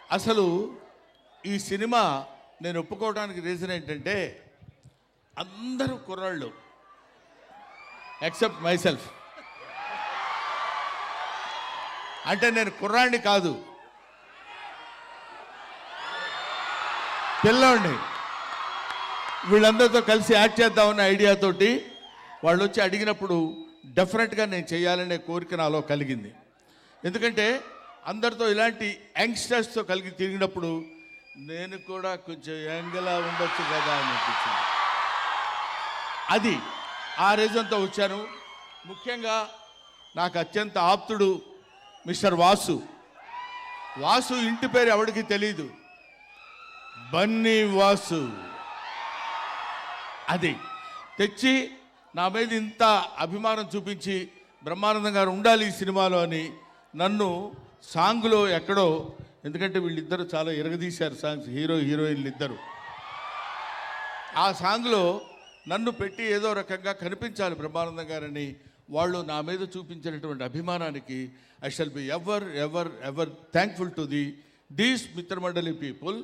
అసలు ఈ సినిమా నేను ఒప్పుకోవడానికి రీజన్ ఏంటంటే అందరూ కుర్రాళ్ళు ఎక్సెప్ట్ మైసెల్ఫ్. అంటే నేను కుర్రాడిని కాదు, పిల్లోడిని. వీళ్ళందరితో కలిసి యాక్ట్ చేద్దామన్న ఐడియాతోటి వాళ్ళు వచ్చి అడిగినప్పుడు డెఫినెట్గా నేను చేయాలనే కోరిక నాలో కలిగింది. ఎందుకంటే అందరితో ఇలాంటి యంగ్స్టర్స్తో కలిగి తిరిగినప్పుడు నేను కూడా కొంచెం యంగ్లా ఉండొచ్చు కదా అని అనిపించింది. అది ఆ రీజన్తో వచ్చాను. ముఖ్యంగా నాకు అత్యంత ఆప్తుడు మిస్టర్ వాసు. వాసు ఇంటి పేరు ఎవరికి తెలీదు, బన్నీ వాసు. అది తెచ్చి నా మీద ఇంత అభిమానం చూపించి బ్రహ్మానందం గారు ఉండాలి ఈ సినిమాలో అని నన్ను సాంగ్లో ఎక్కడో, ఎందుకంటే వీళ్ళిద్దరూ చాలా ఎరగదీశారు సాంగ్స్, హీరో హీరోయిన్లు ఇద్దరు. ఆ సాంగ్లో నన్ను పెట్టి ఏదో రకంగా కనిపించాలి బ్రహ్మానందం గారని వాళ్ళు నా మీద చూపించినటువంటి అభిమానానికి I shall be ever ever ever thankful to these మిత్రమండలి పీపుల్.